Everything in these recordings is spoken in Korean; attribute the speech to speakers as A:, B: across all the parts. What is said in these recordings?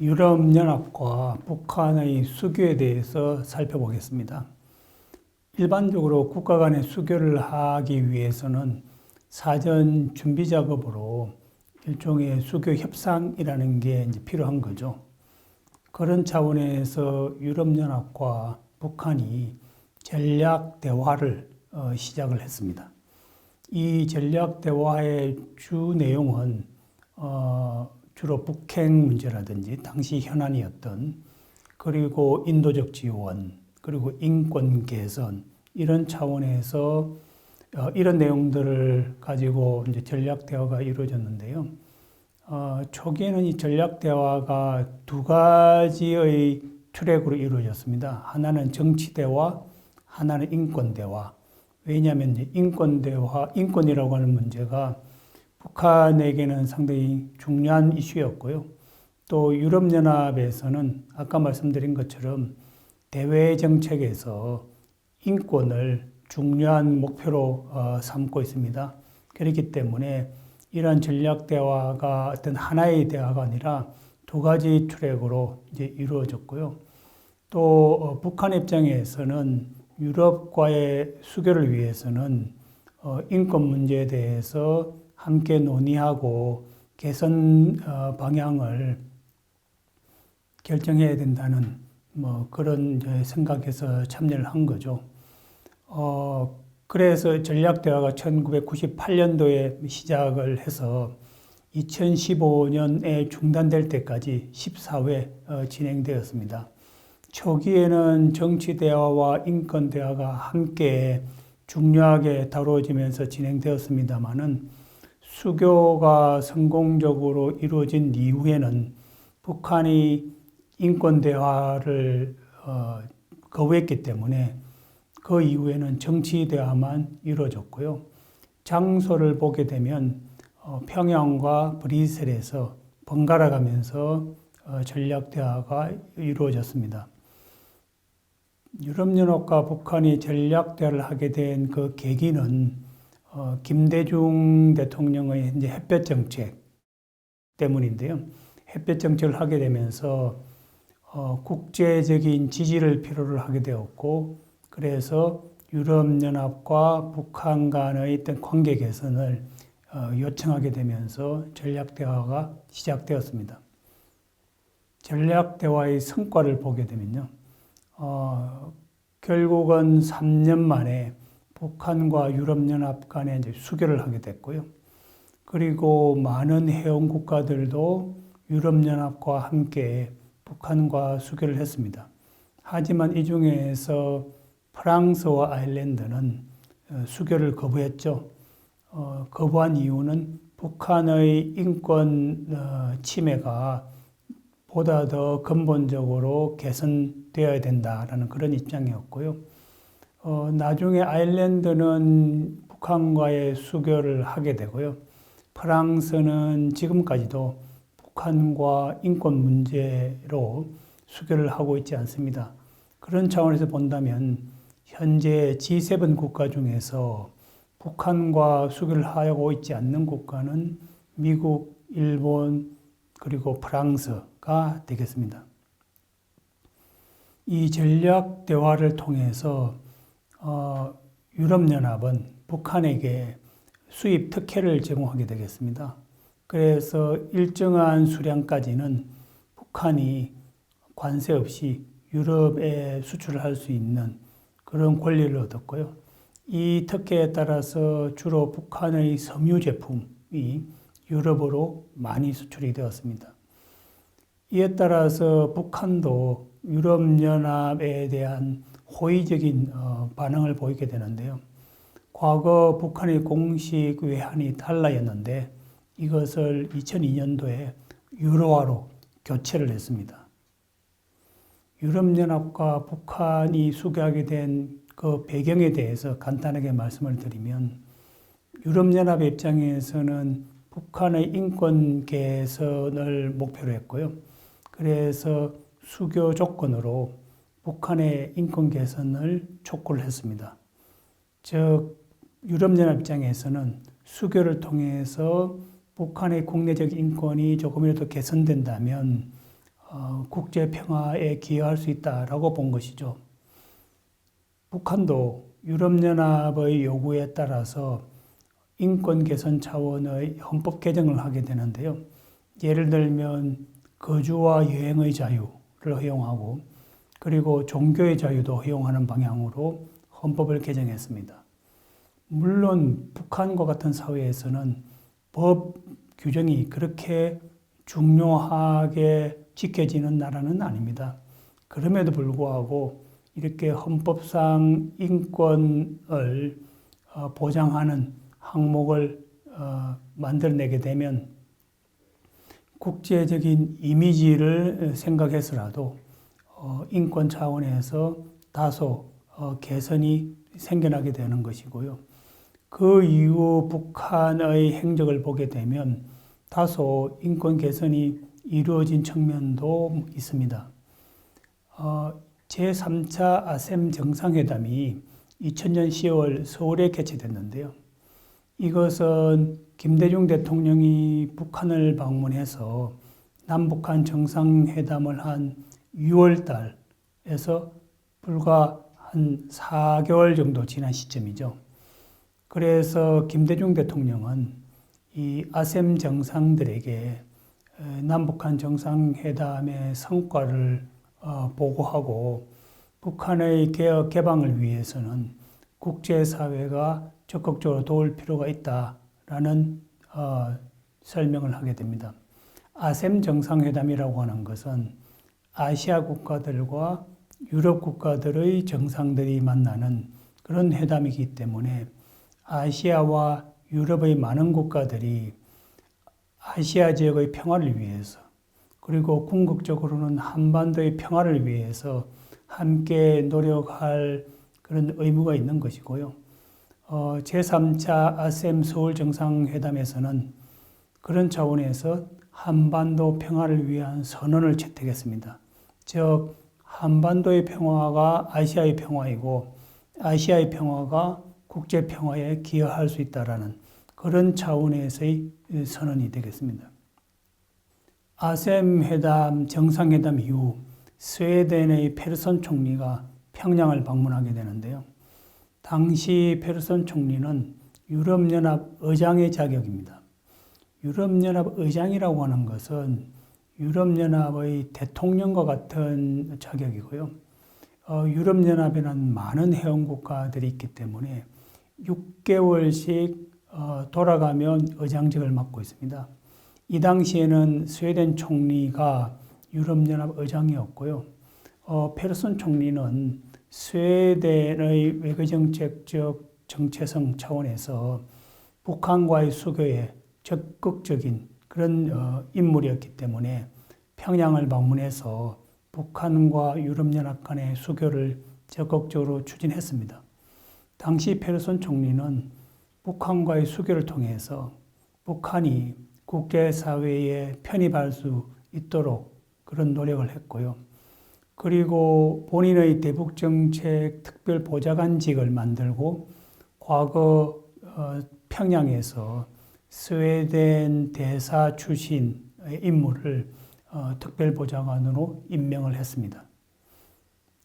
A: 유럽연합과 북한의 수교에 대해서 살펴보겠습니다. 일반적으로 국가 간의 수교를 하기 위해서는 사전 준비 작업으로 일종의 수교 협상이라는 게 이제 필요한 거죠. 그런 차원에서 유럽연합과 북한이 전략 대화를 시작을 했습니다. 이 전략 대화의 주 내용은 주로 북핵 문제라든지 당시 현안이었던, 그리고 인도적 지원, 그리고 인권 개선, 이런 차원에서 이런 내용들을 가지고 이제 전략 대화가 이루어졌는데요. 초기에는 이 전략 대화가 두 가지의 트랙으로 이루어졌습니다. 하나는 정치 대화, 하나는 인권 대화. 왜냐하면 이제 인권 대화, 인권이라고 하는 문제가 북한에게는 상당히 중요한 이슈였고요. 또 유럽연합에서는 아까 말씀드린 것처럼 대외 정책에서 인권을 중요한 목표로 삼고 있습니다. 그렇기 때문에 이러한 전략 대화가 어떤 하나의 대화가 아니라 두 가지 트랙으로 이제 이루어졌고요. 또 북한 입장에서는 유럽과의 수교를 위해서는 인권 문제에 대해서 함께 논의하고 개선 방향을 결정해야 된다는 그런 생각에서 참여를 한 거죠. 그래서 전략 대화가 1998년도에 시작을 해서 2015년에 중단될 때까지 14회 진행되었습니다. 초기에는 정치 대화와 인권 대화가 함께 중요하게 다루어지면서 진행되었습니다마는 수교가 성공적으로 이루어진 이후에는 북한이 인권 대화를 거부했기 때문에 그 이후에는 정치 대화만 이루어졌고요. 장소를 보게 되면 평양과 브뤼셀에서 번갈아 가면서 전략 대화가 이루어졌습니다. 유럽연합과 북한이 전략 대화를 하게 된 그 계기는 김대중 대통령의 이제 햇볕 정책 때문인데요. 햇볕 정책을 하게 되면서 국제적인 지지를 필요로 하게 되었고, 그래서 유럽연합과 북한 간의 어떤 관계 개선을 요청하게 되면서 전략 대화가 시작되었습니다. 전략 대화의 성과를 보게 되면요, 결국은 3년 만에 북한과 유럽연합 간에 이제 수교를 하게 됐고요. 그리고 많은 회원 국가들도 유럽연합과 함께 북한과 수교를 했습니다. 하지만 이 중에서 프랑스와 아일랜드는 수교를 거부했죠. 거부한 이유는 북한의 인권 침해가 보다 더 근본적으로 개선되어야 된다라는 그런 입장이었고요. 나중에 아일랜드는 북한과의 수교를 하게 되고요. 프랑스는 지금까지도 북한과 인권 문제로 수교를 하고 있지 않습니다. 그런 차원에서 본다면 현재 G7 국가 중에서 북한과 수교를 하고 있지 않는 국가는 미국, 일본, 그리고 프랑스가 되겠습니다. 이 전략 대화를 통해서 유럽연합은 북한에게 수입 특혜를 제공하게 되겠습니다. 그래서 일정한 수량까지는 북한이 관세 없이 유럽에 수출을 할 수 있는 그런 권리를 얻었고요. 이 특혜에 따라서 주로 북한의 섬유 제품이 유럽으로 많이 수출이 되었습니다. 이에 따라서 북한도 유럽연합에 대한 호의적인 반응을 보이게 되는데요. 과거 북한의 공식 외환이 달러였는데 이것을 2002년도에 유로화로 교체를 했습니다. 유럽연합과 북한이 수교하게 된 그 배경에 대해서 간단하게 말씀을 드리면, 유럽연합 입장에서는 북한의 인권 개선을 목표로 했고요. 그래서 수교 조건으로 북한의 인권 개선을 촉구를 했습니다. 즉, 유럽연합 입장에서는 수교를 통해서 북한의 국내적 인권이 조금이라도 개선된다면 국제 평화에 기여할 수 있다라고 본 것이죠. 북한도 유럽연합의 요구에 따라서 인권 개선 차원의 헌법 개정을 하게 되는데요. 예를 들면 거주와 여행의 자유를 허용하고 그리고 종교의 자유도 허용하는 방향으로 헌법을 개정했습니다. 물론 북한과 같은 사회에서는 법 규정이 그렇게 중요하게 지켜지는 나라는 아닙니다. 그럼에도 불구하고 이렇게 헌법상 인권을 보장하는 항목을 만들어내게 되면 국제적인 이미지를 생각해서라도 인권 차원에서 다소 개선이 생겨나게 되는 것이고요. 그 이후 북한의 행적을 보게 되면 다소 인권 개선이 이루어진 측면도 있습니다. 제3차 아셈 정상회담이 2000년 10월 서울에 개최됐는데요. 이것은 김대중 대통령이 북한을 방문해서 남북한 정상회담을 한 6월 달에서 불과 한 4개월 정도 지난 시점이죠. 그래서 김대중 대통령은 이 아셈 정상들에게 남북한 정상회담의 성과를 보고하고 북한의 개혁 개방을 위해서는 국제사회가 적극적으로 도울 필요가 있다라는 설명을 하게 됩니다. 아셈 정상회담이라고 하는 것은 아시아 국가들과 유럽 국가들의 정상들이 만나는 그런 회담이기 때문에 아시아와 유럽의 많은 국가들이 아시아 지역의 평화를 위해서 그리고 궁극적으로는 한반도의 평화를 위해서 함께 노력할 그런 의무가 있는 것이고요. 제3차 아셈 서울 정상회담에서는 그런 차원에서 한반도 평화를 위한 선언을 채택했습니다. 즉 한반도의 평화가 아시아의 평화이고 아시아의 평화가 국제 평화에 기여할 수 있다라는 그런 차원에서의 선언이 되겠습니다. 아셈 회담 정상회담 이후 스웨덴의 페르손 총리가 평양을 방문하게 되는데요. 당시 페르손 총리는 유럽연합 의장의 자격입니다. 유럽연합 의장이라고 하는 것은 유럽연합의 대통령과 같은 자격이고요. 유럽연합에는 많은 회원국가들이 있기 때문에 6개월씩 돌아가면 의장직을 맡고 있습니다. 이 당시에는 스웨덴 총리가 유럽연합 의장이었고요. 페르손 총리는 스웨덴의 외교정책적 정체성 차원에서 북한과의 수교에 적극적인 그런 인물이었기 때문에 평양을 방문해서 북한과 유럽연합 간의 수교를 적극적으로 추진했습니다. 당시 페르손 총리는 북한과의 수교를 통해서 북한이 국제사회에 편입할 수 있도록 그런 노력을 했고요. 그리고 본인의 대북정책 특별보좌관직을 만들고 과거 평양에서 스웨덴 대사 출신의 인물을 특별보좌관으로 임명을 했습니다.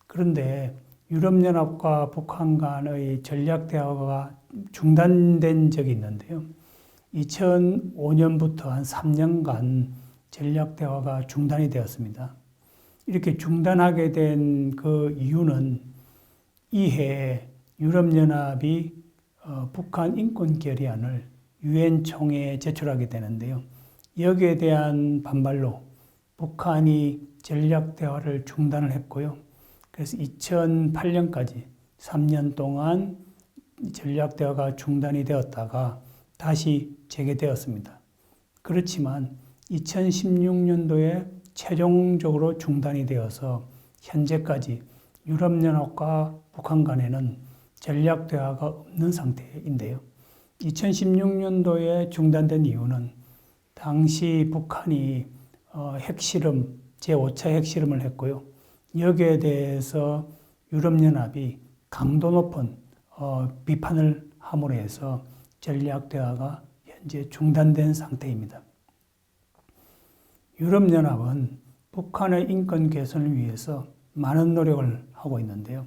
A: 그런데 유럽연합과 북한 간의 전략대화가 중단된 적이 있는데요. 2005년부터 한 3년간 전략대화가 중단이 되었습니다. 이렇게 중단하게 된 그 이유는 이해 유럽연합이 북한 인권 결의안을 유엔 총회에 제출하게 되는데요. 여기에 대한 반발로 북한이 전략대화를 중단을 했고요. 그래서 2008년까지 3년 동안 전략대화가 중단이 되었다가 다시 재개되었습니다. 그렇지만 2016년도에 최종적으로 중단이 되어서 현재까지 유럽연합과 북한 간에는 전략대화가 없는 상태인데요. 2016년도에 중단된 이유는 당시 북한이 핵실험, 제5차 핵실험을 했고요. 여기에 대해서 유럽연합이 강도 높은 비판을 함으로 해서 전략대화가 현재 중단된 상태입니다. 유럽연합은 북한의 인권 개선을 위해서 많은 노력을 하고 있는데요.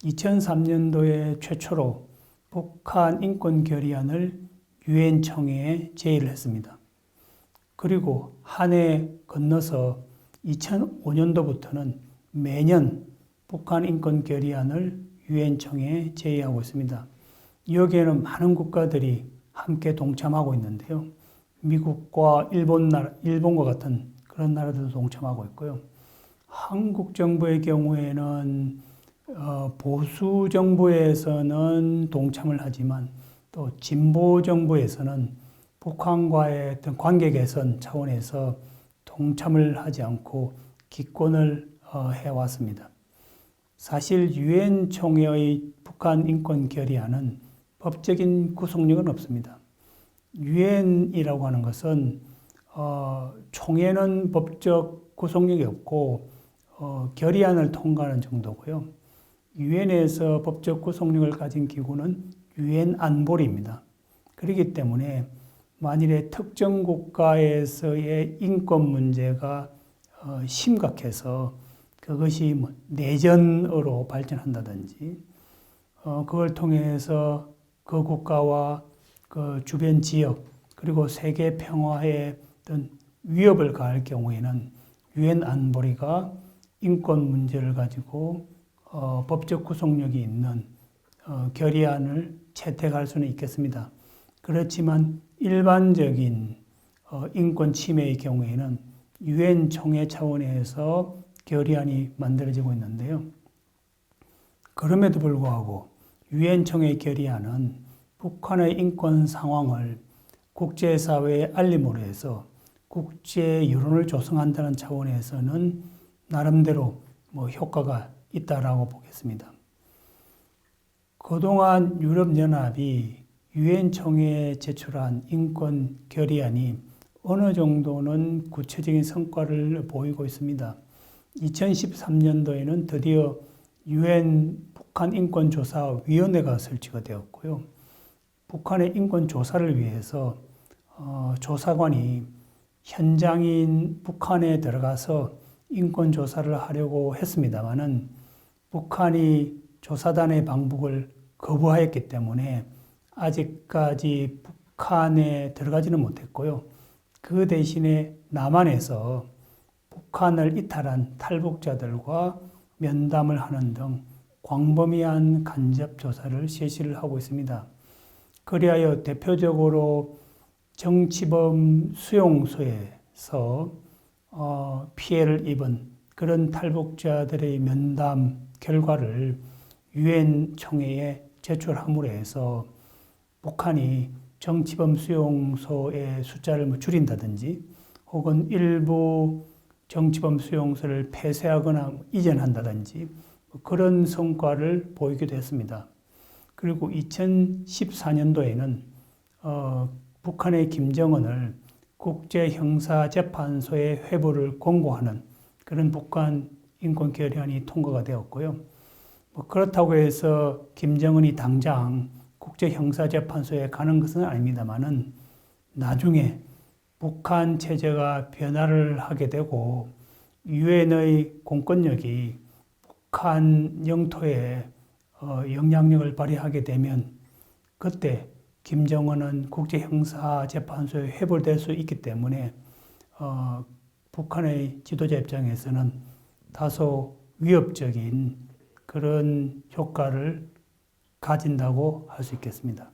A: 2003년도에 최초로 북한 인권 결의안을 유엔 총회에 제의를 했습니다. 그리고 한 해 건너서 2005년도부터는 매년 북한 인권 결의안을 유엔 총회에 제의하고 있습니다. 여기에는 많은 국가들이 함께 동참하고 있는데요. 미국과 일본과 같은 그런 나라들도 동참하고 있고요. 한국 정부의 경우에는 보수 정부에서는 동참을 하지만 또 진보 정부에서는 북한과의 어떤 관계 개선 차원에서 동참을 하지 않고 기권을 해왔습니다. 사실 유엔 총회의 북한 인권 결의안은 법적인 구속력은 없습니다. 유엔이라고 하는 것은 총회는 법적 구속력이 없고 결의안을 통과하는 정도고요. 유엔에서 법적 구속력을 가진 기구는 유엔 안보리입니다. 그렇기 때문에 만일에 특정 국가에서의 인권 문제가 심각해서 그것이 내전으로 발전한다든지 그걸 통해서 그 국가와 그 주변 지역 그리고 세계 평화에 어떤 위협을 가할 경우에는 유엔 안보리가 인권 문제를 가지고 법적 구속력이 있는 결의안을 채택할 수는 있겠습니다. 그렇지만 일반적인 인권 침해의 경우에는 유엔 총회 차원에서 결의안이 만들어지고 있는데요. 그럼에도 불구하고 유엔 총회 결의안은 북한의 인권 상황을 국제사회에 알림으로 해서 국제 여론을 조성한다는 차원에서는 나름대로 효과가 있다라고 보겠습니다. 그동안 유럽연합이 유엔 총회에 제출한 인권 결의안이 어느 정도는 구체적인 성과를 보이고 있습니다. 2013년도에는 드디어 유엔 북한 인권조사위원회가 설치가 되었고요. 북한의 인권 조사를 위해서 조사관이 현장인 북한에 들어가서 인권 조사를 하려고 했습니다마는 북한이 조사단의 방북을 거부하였기 때문에 아직까지 북한에 들어가지는 못했고요. 그 대신에 남한에서 북한을 이탈한 탈북자들과 면담을 하는 등 광범위한 간접 조사를 실시를 하고 있습니다. 그리하여 대표적으로 정치범 수용소에서 피해를 입은 그런 탈북자들의 면담 결과를 유엔 총회에 제출함으로 해서 북한이 정치범 수용소의 숫자를 줄인다든지 혹은 일부 정치범 수용소를 폐쇄하거나 이전한다든지 그런 성과를 보이기도 했습니다. 그리고 2014년도에는 북한의 김정은을 국제형사재판소에 회부를 권고하는 그런 북한 인권 결의안이 통과가 되었고요. 그렇다고 해서 김정은이 당장 국제형사재판소에 가는 것은 아닙니다만은 나중에 북한 체제가 변화를 하게 되고 유엔의 공권력이 북한 영토에 영향력을 발휘하게 되면 그때 김정은은 국제형사재판소에 회부될 수 있기 때문에 북한의 지도자 입장에서는 다소 위협적인 그런 효과를 가진다고 할 수 있겠습니다.